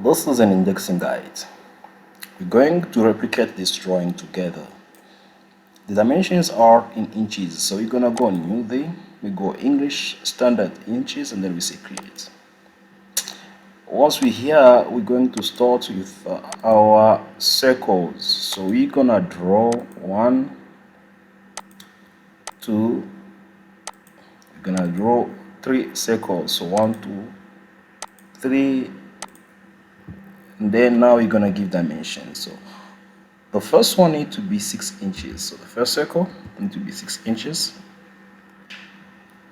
This is an indexing guide. We're going to replicate this drawing together. The dimensions are in inches, so we're gonna go new there. We go English standard inches, and then we say create. Once we're here, we're going to start with our circles. So we're gonna draw 1, 2. We're gonna draw 3 circles. So 1, 2, 3. And then now we're gonna give dimensions. So the first one needs to be 6 inches. So the first circle needs to be 6 inches.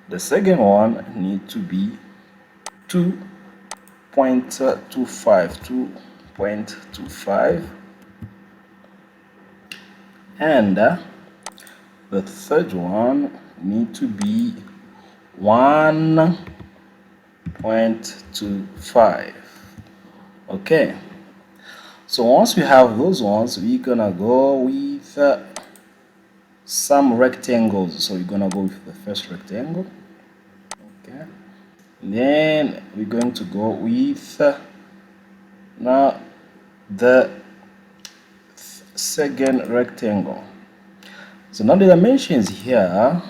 The second one needs to be 2.25. And the third one needs to be 1.25. Okay, so once we have those ones, we're gonna go with some rectangles. So we're gonna go with the first rectangle. Okay, and then we're going to go with now the second rectangle. So now the dimensions here,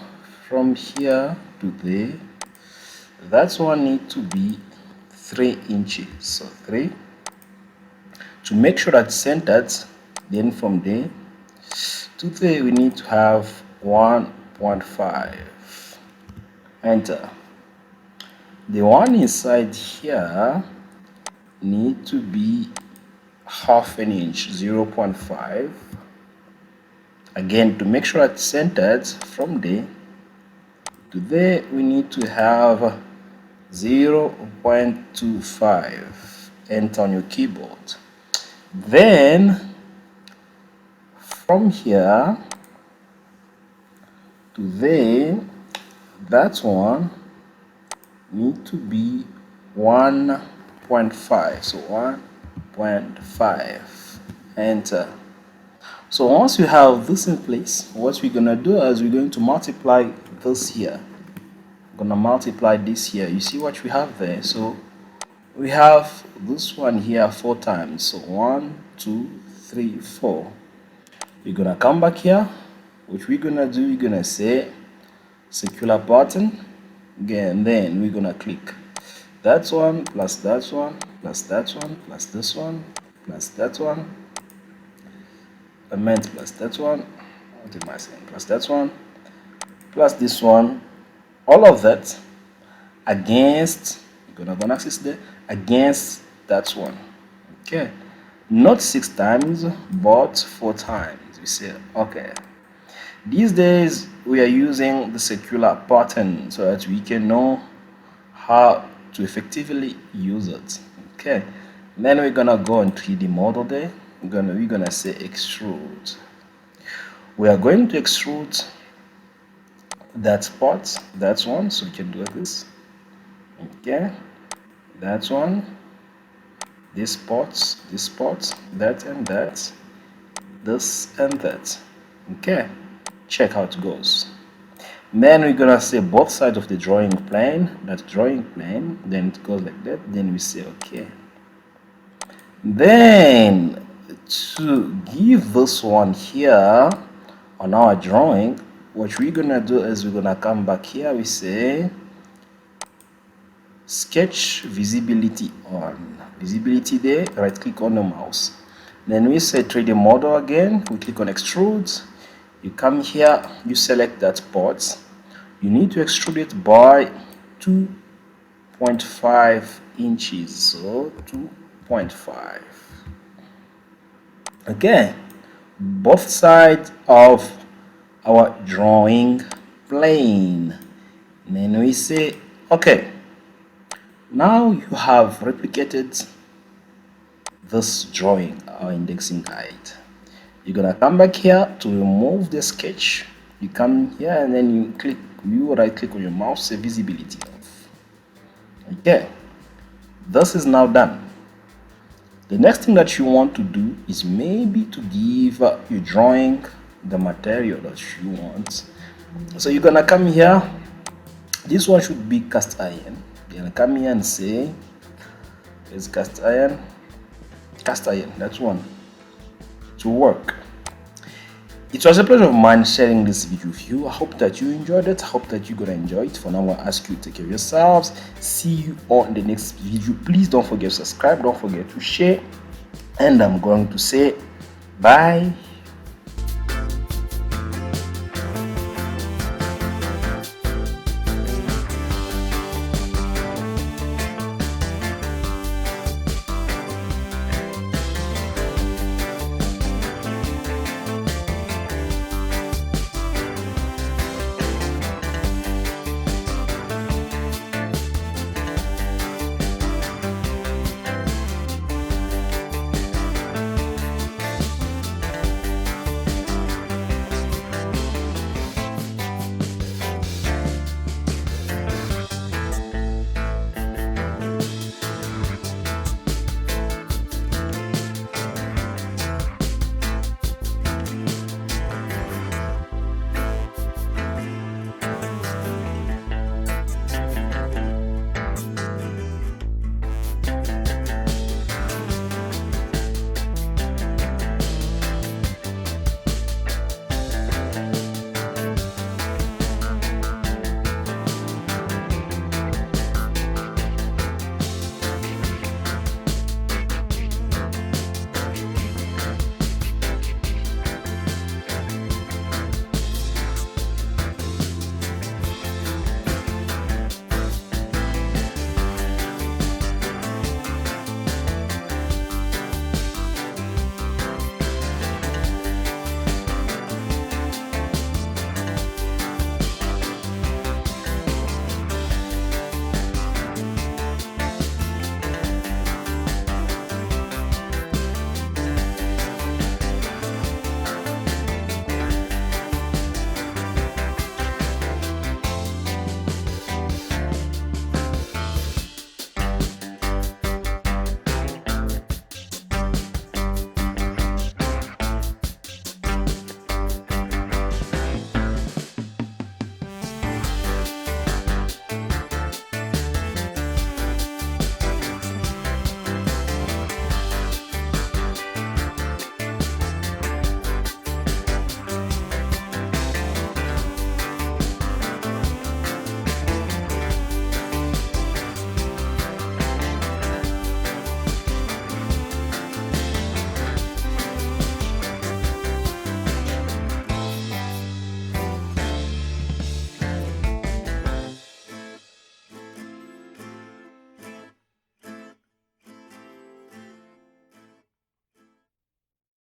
from here to there, that one need to be 3 inches. So 3. To make sure that's centered, then from there to there we need to have 1.5. Enter. The one inside here need to be half an inch, 0.5. Again, to make sure it's centered, from there to there we need to have 0.25. Enter on your keyboard. Then from here to there, that one need to be 1.5. So 1.5. Enter. So once you have this in place, what we're gonna do is we're going to multiply this here. We're gonna multiply this here. You see what we have there? So we have this one here 4 times. So 1, 2, 3, 4. We're gonna come back here. What we're gonna do, we're gonna say circular pattern again, then we're gonna click that one plus that one plus that one plus this one plus that one, element plus that one, what am I saying, plus that one plus this one, all of that against, we're gonna go on axis there, against that one. Okay, not 6 times but 4 times. We say okay. These days we are using the circular pattern so that we can know how to effectively use it. Okay, then we're gonna go on 3D model there. We're gonna say extrude. We are going to extrude that part, that one, so we can do this. Okay, that one, this part, that and that, this and that. Okay, check how it goes. Then we're gonna say both sides of the drawing plane, that drawing plane, then it goes like that, then we say okay. Then to give this one here on our drawing, what we're gonna do is we're gonna come back here, we say sketch visibility on, visibility there, right click on the mouse, then we say 3D model again, we click on extrude. You come here, you select that part, you need to extrude it by 2.5 inches, so 2.5. okay, both sides of our drawing plane, and then we say okay. Now you have replicated this drawing, our indexing guide. You're gonna come back here to remove the sketch. You come here and then you right click on your mouse, say visibility off. Okay, this is now done. The next thing that you want to do is maybe to give your drawing the material that you want. So you're gonna come here, this one should be cast iron. You're gonna come here and say There's cast iron, that's one to work. It was a pleasure of mine sharing this video with you. I hope that you enjoyed it. I hope that you're gonna enjoy it. For now, I'm gonna ask you to take care of yourselves. See you on the next video. Please don't forget to subscribe, don't forget to share, and I'm going to say bye.